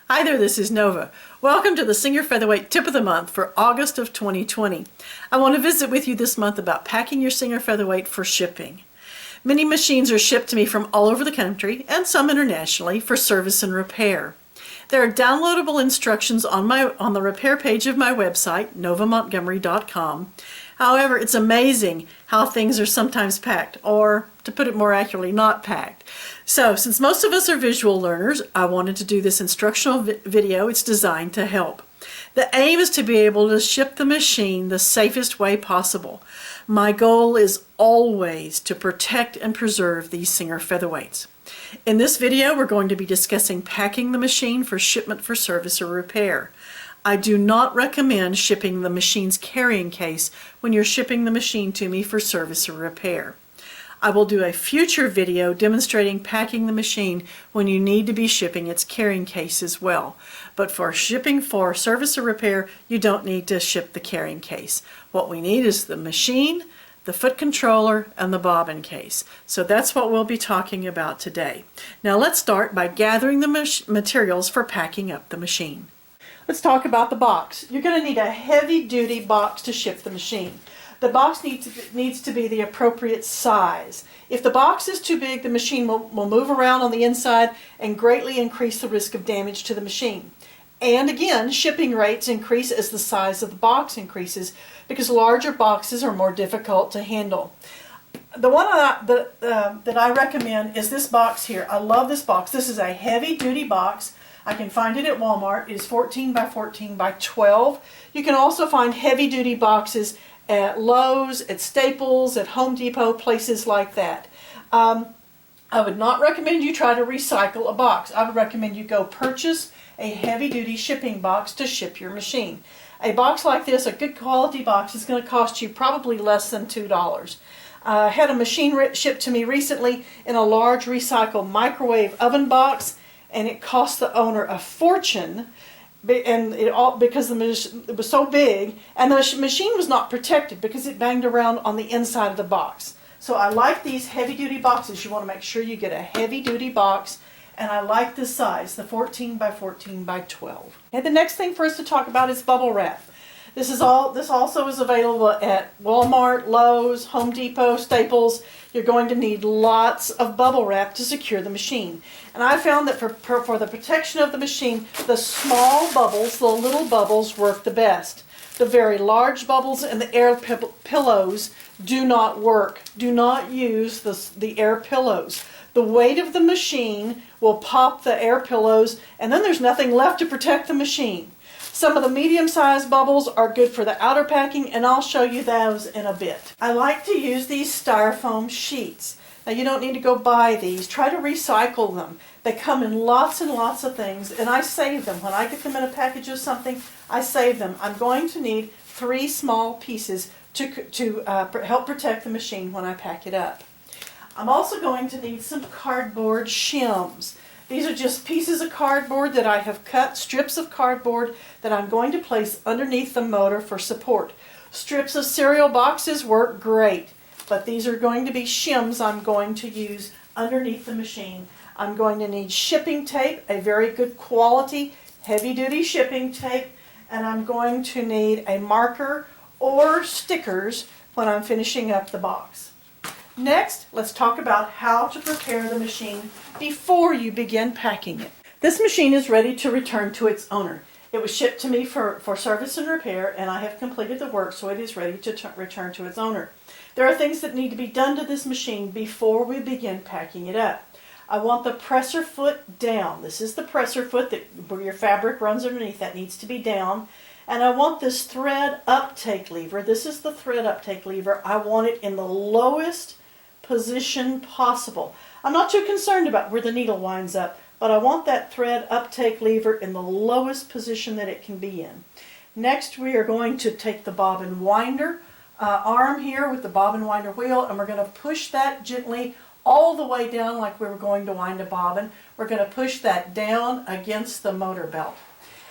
Hi there, this is Nova. Welcome to the Singer Featherweight Tip of the Month for August of 2020. I want to visit with you this month about packing your Singer Featherweight for shipping. Many machines are shipped to me from all over the country and some internationally for service and repair. There are downloadable instructions on the repair page of my website, novamontgomery.com. However, it's amazing how things are sometimes packed, or to put it more accurately, not packed. So, since most of us are visual learners, I wanted to do this instructional video. It's designed to help. The aim is to be able to ship the machine the safest way possible. My goal is always to protect and preserve these Singer Featherweights. In this video, we're going to be discussing packing the machine for shipment for service or repair. I do not recommend shipping the machine's carrying case when you're shipping the machine to me for service or repair. I will do a future video demonstrating packing the machine when you need to be shipping its carrying case as well. But for shipping for service or repair, you don't need to ship the carrying case. What we need is the machine, the foot controller, and the bobbin case. So that's what we'll be talking about today. Now let's start by gathering the materials for packing up the machine. Let's talk about the box. You're going to need a heavy-duty box to ship the machine. The box needs to be the appropriate size. If the box is too big, the machine will move around on the inside and greatly increase the risk of damage to the machine. And again, shipping rates increase as the size of the box increases because larger boxes are more difficult to handle. The one that I recommend is this box here. I love this box. This is a heavy-duty box. I can find it at Walmart. It is 14 by 14 by 12. You can also find heavy-duty boxes at Lowe's, at Staples, at Home Depot, places like that. I would not recommend you try to recycle a box. I would recommend you go purchase a heavy-duty shipping box to ship your machine. A box like this, a good quality box, is going to cost you probably less than $2. I had a machine shipped to me recently in a large recycled microwave oven box, and it cost the owner a fortune, and because it was so big, and the machine was not protected because it banged around on the inside of the box. So I like these heavy-duty boxes. You want to make sure you get a heavy-duty box, and I like the size, the 14 by 14 by 12. And the next thing for us to talk about is bubble wrap. This also is available at Walmart, Lowe's, Home Depot, Staples. You're going to need lots of bubble wrap to secure the machine. And I found that for the protection of the machine, the small bubbles, the little bubbles, work the best. The very large bubbles and the air pillows do not work. Do not use the air pillows. The weight of the machine will pop the air pillows, and then there's nothing left to protect the machine. Some of the medium-sized bubbles are good for the outer packing, and I'll show you those in a bit. I like to use these styrofoam sheets. Now, you don't need to go buy these. Try to recycle them. They come in lots and lots of things, and I save them. When I get them in a package of something, I save them. I'm going to need 3 small pieces to help protect the machine when I pack it up. I'm also going to need some cardboard shims. These are just pieces of cardboard that I have cut, strips of cardboard that I'm going to place underneath the motor for support. Strips of cereal boxes work great, but these are going to be shims I'm going to use underneath the machine. I'm going to need shipping tape, a very good quality, heavy-duty shipping tape, and I'm going to need a marker or stickers when I'm finishing up the box. Next, let's talk about how to prepare the machine before you begin packing it. This machine is ready to return to its owner. It was shipped to me for service and repair, and I have completed the work, so it is ready to return to its owner. There are things that need to be done to this machine before we begin packing it up. I want the presser foot down. This is the presser foot where your fabric runs underneath. That needs to be down. And I want this thread uptake lever. This is the thread uptake lever. I want it in the lowest position possible. I'm not too concerned about where the needle winds up, but I want that thread uptake lever in the lowest position that it can be in. Next, we are going to take the bobbin winder arm here with the bobbin winder wheel, and we're going to push that gently all the way down like we were going to wind a bobbin. We're going to push that down against the motor belt.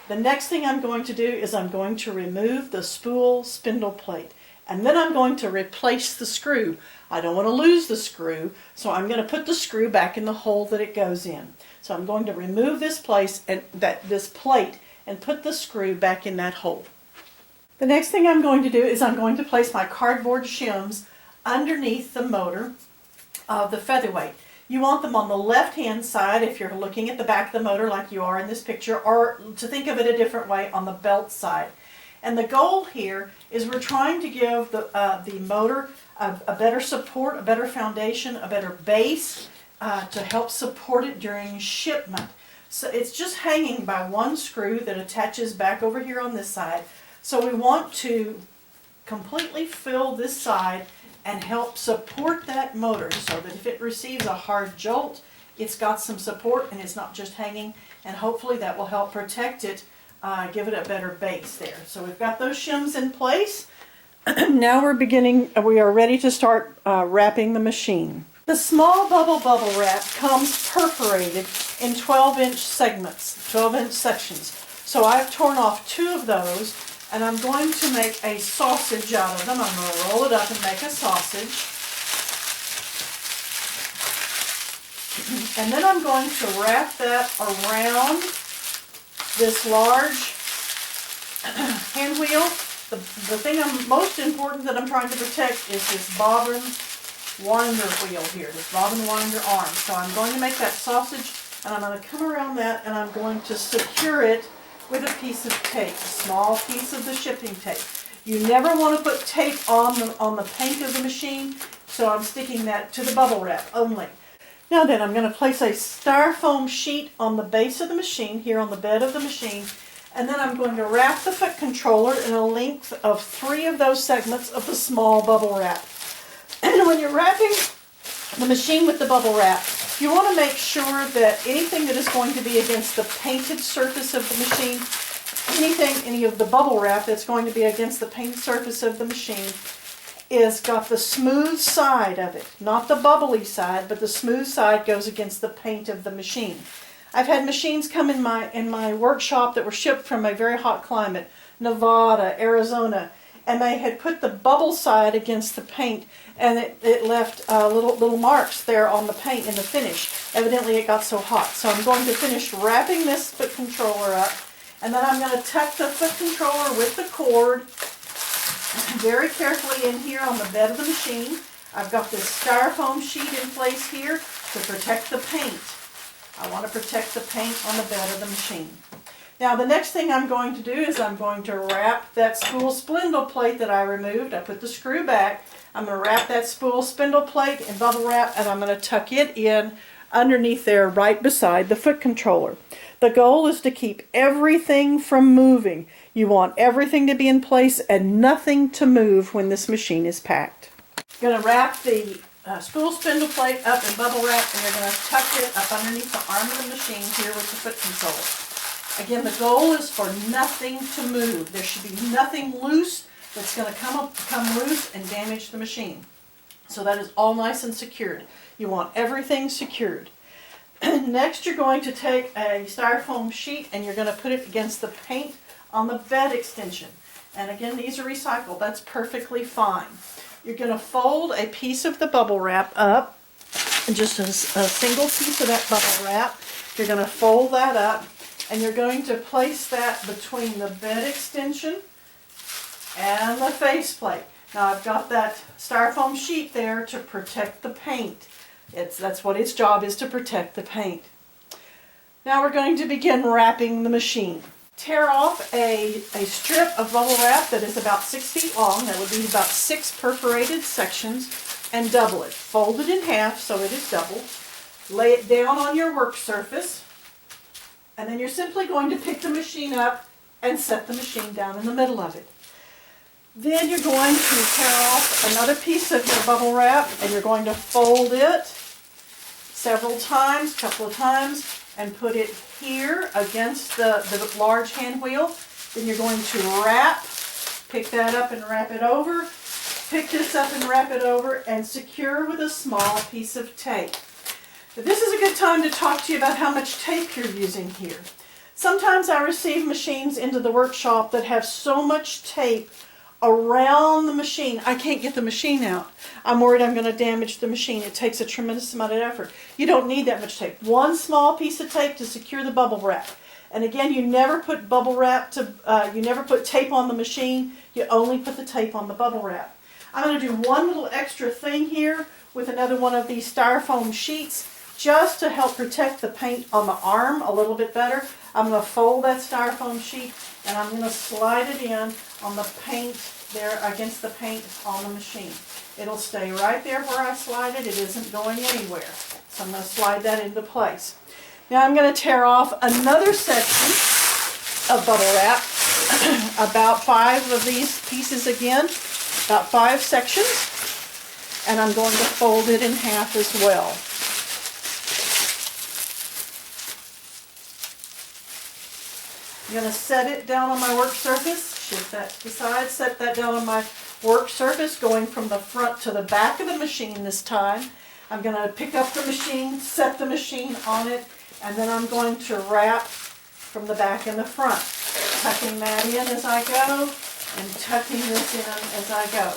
The next thing I'm going to do is I'm going to remove the spool spindle plate. And then I'm going to replace the screw. I don't want to lose the screw, so I'm going to put the screw back in the hole that it goes in. So I'm going to remove this plate and put the screw back in that hole. The next thing I'm going to do is I'm going to place my cardboard shims underneath the motor of the Featherweight. You want them on the left-hand side if you're looking at the back of the motor like you are in this picture, or to think of it a different way, on the belt side. And the goal here is we're trying to give the motor a better support, a better foundation, a better base to help support it during shipment. So it's just hanging by one screw that attaches back over here on this side. So we want to completely fill this side and help support that motor so that if it receives a hard jolt, it's got some support and it's not just hanging, and hopefully that will help protect it, give it a better base there. So we've got those shims in place. Now we are ready to start wrapping the machine. The small bubble wrap comes perforated in 12-inch segments, 12-inch sections. So I've torn off 2 of those, and I'm going to make a sausage out of them. I'm going to roll it up and make a sausage. And then I'm going to wrap that around this large hand wheel. The thing most important that I'm trying to protect is this bobbin winder wheel here, this bobbin winder arm. So I'm going to make that sausage, and I'm going to come around that, and I'm going to secure it with a piece of tape, a small piece of the shipping tape. You never want to put tape on the paint of the machine, so I'm sticking that to the bubble wrap only. Now then, I'm going to place a styrofoam sheet on the base of the machine, here on the bed of the machine, and then I'm going to wrap the foot controller in a length of 3 of those segments of the small bubble wrap. And when you're wrapping the machine with the bubble wrap, you want to make sure that anything that is going to be against the painted surface of the machine, any of the bubble wrap that's going to be against the painted surface of the machine, is got the smooth side of it, not the bubbly side, but the smooth side goes against the paint of the machine. I've had machines come in my workshop that were shipped from a very hot climate, Nevada, Arizona, and they had put the bubble side against the paint, and it left little marks there on the paint in the finish. Evidently it got so hot. So I'm going to finish wrapping this foot controller up, and then I'm going to tuck the foot controller with the cord very carefully in here on the bed of the machine. I've got this styrofoam sheet in place here to protect the paint. I want to protect the paint on the bed of the machine. Now the next thing I'm going to do is I'm going to wrap that spool spindle plate that I removed. I put the screw back. I'm going to wrap that spool spindle plate in bubble wrap, and I'm going to tuck it in underneath there right beside the foot controller. The goal is to keep everything from moving. You want everything to be in place and nothing to move when this machine is packed. You're going to wrap the spool spindle plate up in bubble wrap, and you're going to tuck it up underneath the arm of the machine here with the foot controller. Again, the goal is for nothing to move. There should be nothing loose that's going to come loose and damage the machine. So that is all nice and secured. You want everything secured. Next, you're going to take a styrofoam sheet and you're going to put it against the paint on the bed extension. And again, these are recycled. That's perfectly fine. You're going to fold a piece of the bubble wrap up, just a single piece of that bubble wrap. You're going to fold that up, and you're going to place that between the bed extension and the faceplate. Now I've got that styrofoam sheet there to protect the paint. That's what its job is, to protect the paint. Now we're going to begin wrapping the machine. Tear off a strip of bubble wrap that is about 6 feet long. That would be about 6 perforated sections, and double it. Fold it in half so it is doubled. Lay it down on your work surface, and then you're simply going to pick the machine up and set the machine down in the middle of it. Then you're going to tear off another piece of your bubble wrap, and you're going to fold it several times, a couple of times, and put it here against the large hand wheel. Then you're going to wrap, pick that up and wrap it over, pick this up and wrap it over, and secure with a small piece of tape. But this is a good time to talk to you about how much tape you're using here. Sometimes I receive machines into the workshop that have so much tape around the machine. I can't get the machine out. I'm worried I'm going to damage the machine. It takes a tremendous amount of effort. You don't need that much tape. One small piece of tape to secure the bubble wrap. And again, you never put you never put tape on the machine. You only put the tape on the bubble wrap. I'm going to do one little extra thing here with another one of these styrofoam sheets just to help protect the paint on the arm a little bit better. I'm going to fold that styrofoam sheet and I'm going to slide it in on the paint there against the paint on the machine. It'll stay right there where I slide it. It isn't going anywhere. So I'm going to slide that into place. Now I'm going to tear off another section of bubble wrap, about 5 of these pieces again, about 5 sections, and I'm going to fold it in half as well. I'm going to set it down on my work surface, shift that to the side, set that down on my work surface, going from the front to the back of the machine this time. I'm going to pick up the machine, set the machine on it, and then I'm going to wrap from the back and the front, tucking that in as I go and tucking this in as I go.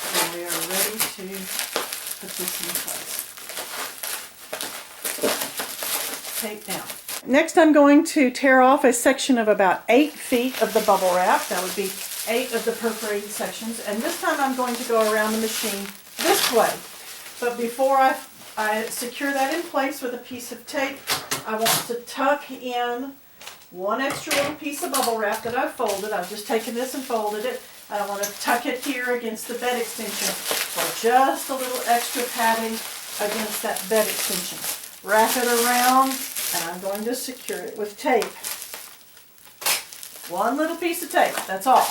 So we are ready to put this in place. Tape down. Next I'm going to tear off a section of about 8 feet of the bubble wrap. That would be 8 of the perforated sections. And this time I'm going to go around the machine this way. But before I secure that in place with a piece of tape, I want to tuck in one extra little piece of bubble wrap that I've folded. I've just taken this and folded it. I want to tuck it here against the bed extension for just a little extra padding against that bed extension. Wrap it around, and I'm going to secure it with tape. One little piece of tape, that's all.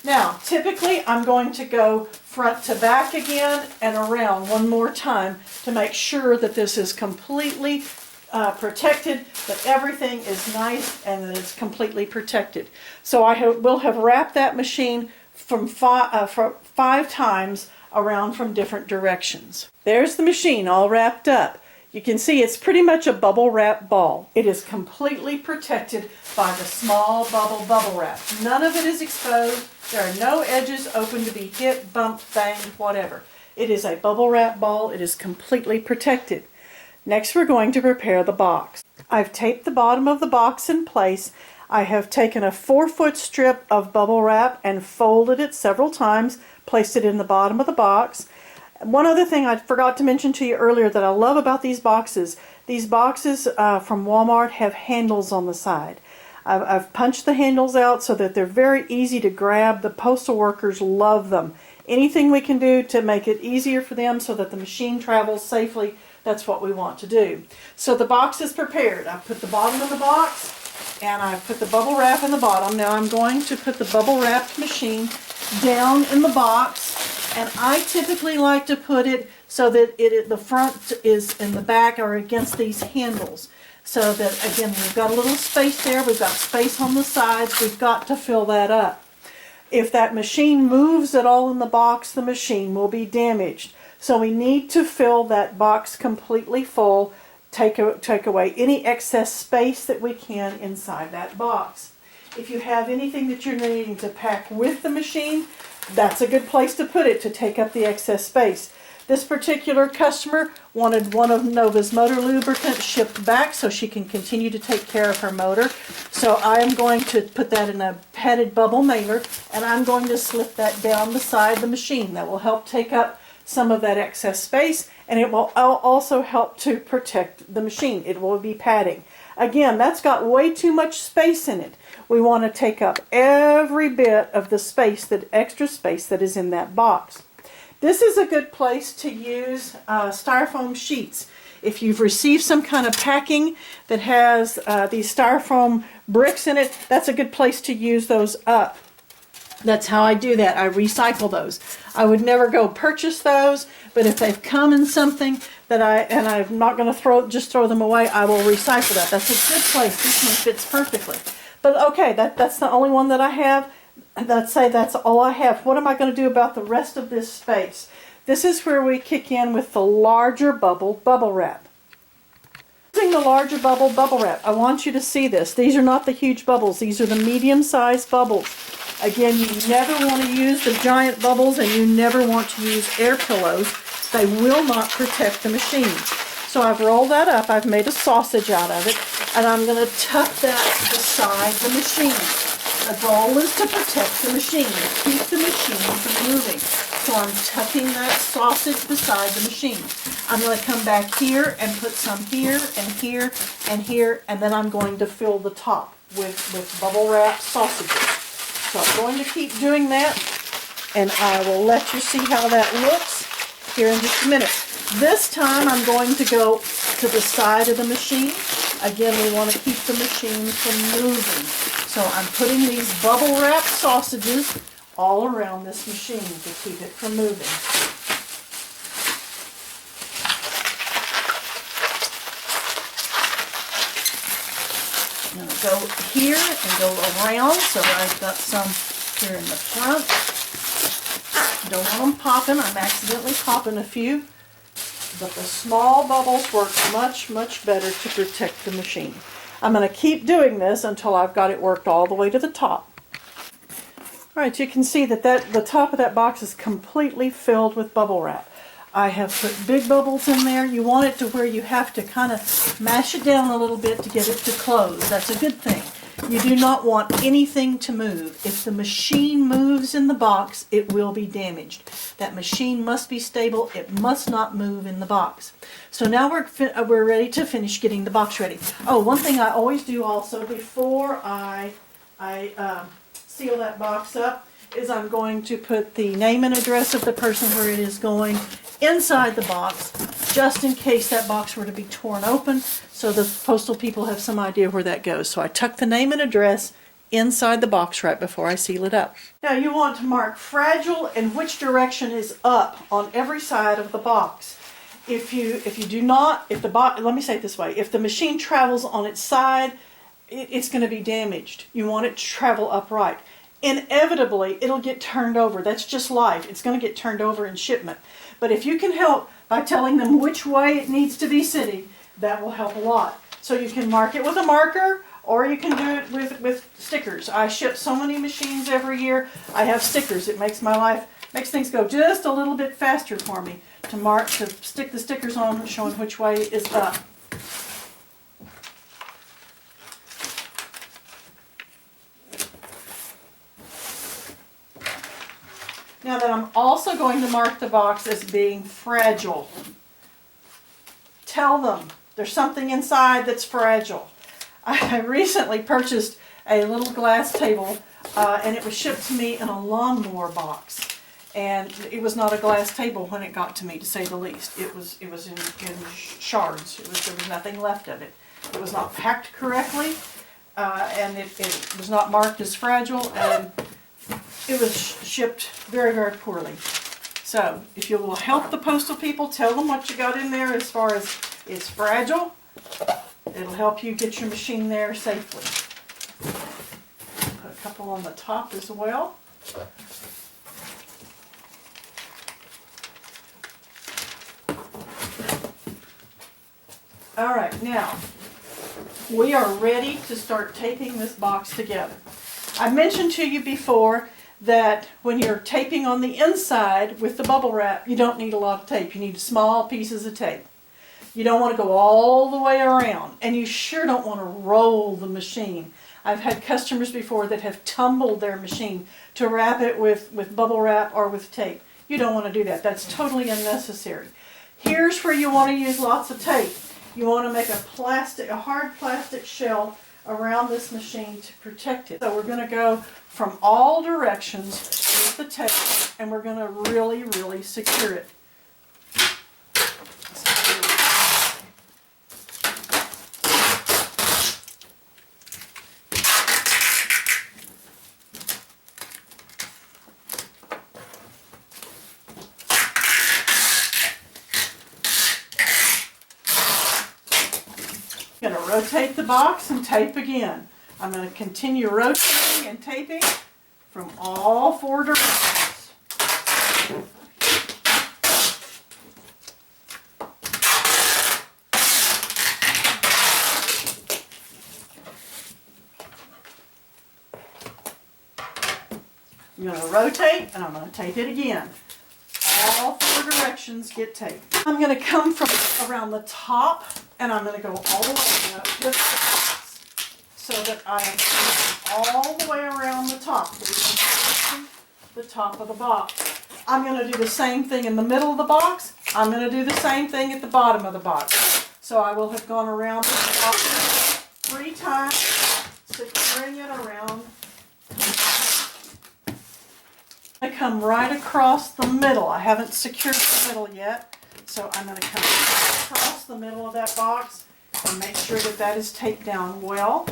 Now, typically I'm going to go front to back again and around one more time to make sure that this is completely protected, that everything is nice and that it's completely protected. So I will have wrapped that machine from 5 times around from different directions. There's the machine all wrapped up. You can see it's pretty much a bubble wrap ball. It is completely protected by the small bubble wrap. None of it is exposed. There are no edges open to be hit, bumped, banged, whatever. It is a bubble wrap ball. It is completely protected. Next we're going to prepare the box. I've taped the bottom of the box in place. I have taken a 4-foot strip of bubble wrap and folded it several times, placed it in the bottom of the box. One other thing I forgot to mention to you earlier that I love about these boxes from Walmart have handles on the side. I've punched the handles out so that they're very easy to grab. The postal workers love them. Anything we can do to make it easier for them so that the machine travels safely, that's what we want to do. So the box is prepared. I've put the bottom of the box and I've put the bubble wrap in the bottom. Now I'm going to put the bubble wrapped machine down in the box, and I typically like to put it so that the front is in the back or against these handles. So that, again, we've got a little space there, we've got space on the sides, we've got to fill that up. If that machine moves at all in the box, the machine will be damaged. So we need to fill that box completely full, take away any excess space that we can inside that box. If you have anything that you're needing to pack with the machine, that's a good place to put it to take up the excess space. This particular customer wanted one of Nova's motor lubricants shipped back so she can continue to take care of her motor. So I am going to put that in a padded bubble mailer, and I'm going to slip that down beside the machine. That will help take up some of that excess space, and it will also help to protect the machine. It will be padding. Again, that's got way too much space in it. We want to take up every bit of the space, that extra space that is in that box. This is a good place to use styrofoam sheets. If you've received some kind of packing that has these styrofoam bricks in it, that's a good place to use those up. That's how I do that. I recycle those. I would never go purchase those, but if they've come in something that I'm not going to just throw them away, I will recycle that. That's a good place. This one fits perfectly. But okay, that's the only one that I have. Let's say that's all I have. What am I going to do about the rest of this space? This is where we kick in with the larger bubble wrap. Using the larger bubble wrap, I want you to see this. These are not the huge bubbles. These are the medium-sized bubbles. Again, you never want to use the giant bubbles, and you never want to use air pillows. They will not protect the machine. So I've rolled that up, I've made a sausage out of it, and I'm going to tuck that beside the machine. The goal is to protect the machine, to keep the machine from moving. So I'm tucking that sausage beside the machine. I'm going to come back here and put some here and here and here, and then I'm going to fill the top with bubble wrap sausages. So I'm going to keep doing that, and I will let you see how that looks here in just a minute. This time I'm going to go to the side of the machine. Again, we want to keep the machine from moving. So I'm putting these bubble wrap sausages all around this machine to keep it from moving. I'm going to go here and go around, so I've got some here in the front. Don't want them popping. I'm accidentally popping a few. But the small bubbles work much, much better to protect the machine. I'm going to keep doing this until I've got it worked all the way to the top. All right, you can see that the top of that box is completely filled with bubble wrap. I have put big bubbles in there. You want it to where you have to kind of mash it down a little bit to get it to close. That's a good thing. You do not want anything to move. If the machine moves in the box, it will be damaged. That machine must be stable. It must not move in the box. So now we're ready to finish getting the box ready. Oh, one thing I always do also before I seal that box up is I'm going to put the name and address of the person where it is going inside the box, just in case that box were to be torn open, so the postal people have some idea where that goes. So I tuck the name and address inside the box right before I seal it up. Now you want to mark fragile and which direction is up on every side of the box. If let me say it this way, if the machine travels on its side, it's going to be damaged. You want it to travel upright. Inevitably, it'll get turned over. That's just life. It's going to get turned over in shipment. But if you can help by telling them which way it needs to be sitting, that will help a lot. So you can mark it with a marker, or you can do it with stickers. I ship so many machines every year. I have stickers. It makes things go just a little bit faster for me to stick the stickers on showing which way is up. Now that I'm also going to mark the box as being fragile. Tell them there's something inside that's fragile. I recently purchased a little glass table and it was shipped to me in a lawnmower box. And it was not a glass table when it got to me, to say the least. It was in shards. There was nothing left of it. It was not packed correctly, and it was not marked as fragile, and it was shipped very, very poorly. So if you will help the postal people, tell them what you got in there as far as it's fragile. It'll help you get your machine there safely. Put a couple on the top as well. All right, now we are ready to start taping this box together. I mentioned to you before that when you're taping on the inside with the bubble wrap, you don't need a lot of tape. You need small pieces of tape. You don't want to go all the way around, and you sure don't want to roll the machine. I've had customers before that have tumbled their machine to wrap it with bubble wrap or with tape. You don't want to do that. That's totally unnecessary. Here's where you want to use lots of tape. You want to make a hard plastic shell around this machine to protect it. So we're going to go from all directions with the tape, and we're going to really, really secure it. I'm going to rotate the box and tape again. I'm going to continue rotating and taping from all four directions. I'm going to rotate and I'm going to tape it again. All four directions get taped. I'm going to come from around the top and I'm going to go all the way up this box so that I am all the way around the top. The top of the box. I'm going to do the same thing in the middle of the box. I'm going to do the same thing at the bottom of the box. So I will have gone around the box 3 times, securing it around. I come right across the middle. I haven't secured the middle yet, so I'm going to come across the middle of that box and make sure that that is taped down well.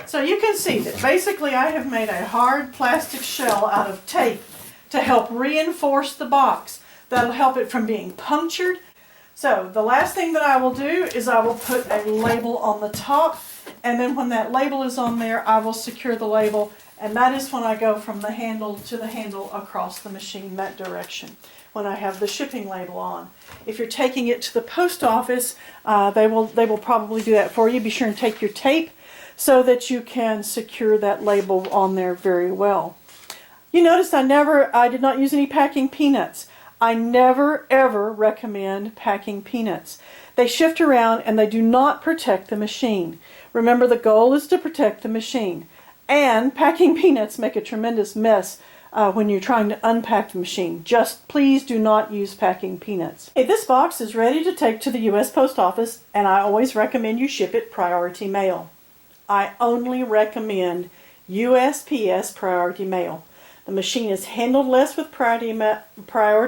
So you can see that basically I have made a hard plastic shell out of tape to help reinforce the box. That'll help it from being punctured. So the last thing that I will do is I will put a label on the top, and then when that label is on there I will secure the label, and that is when I go from the handle to the handle across the machine that direction when I have the shipping label on. If you're taking it to the post office, they will probably do that for you. Be sure and take your tape so that you can secure that label on there very well. You notice I did not use any packing peanuts. I never ever recommend packing peanuts. They shift around and they do not protect the machine. Remember, the goal is to protect the machine. And packing peanuts make a tremendous mess when you're trying to unpack the machine. Just please do not use packing peanuts. Okay, this box is ready to take to the U.S. Post Office, and I always recommend you ship it priority mail. I only recommend USPS priority mail. The machine is handled less with priority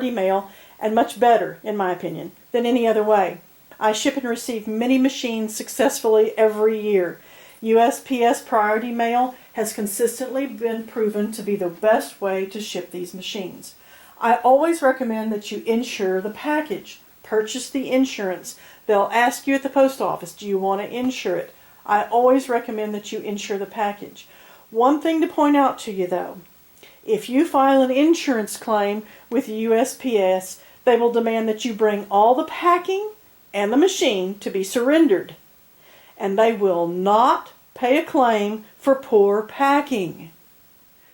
mail and much better, in my opinion, than any other way. I ship and receive many machines successfully every year. USPS priority mail has consistently been proven to be the best way to ship these machines. I always recommend that you insure the package. Purchase the insurance. They'll ask you at the post office, do you want to insure it? I always recommend that you insure the package. One thing to point out to you though, if you file an insurance claim with the USPS, they will demand that you bring all the packing and the machine to be surrendered. And they will not pay a claim for poor packing.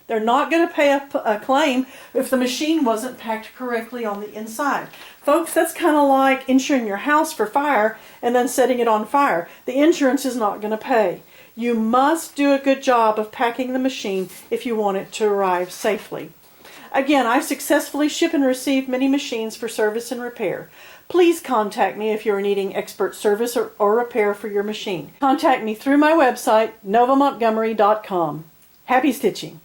They're not going to pay a claim if the machine wasn't packed correctly on the inside. Folks, that's kind of like insuring your house for fire and then setting it on fire. The insurance is not going to pay. You must do a good job of packing the machine if you want it to arrive safely. Again, I successfully ship and receive many machines for service and repair. Please contact me if you are needing expert service or repair for your machine. Contact me through my website, novamontgomery.com. Happy stitching!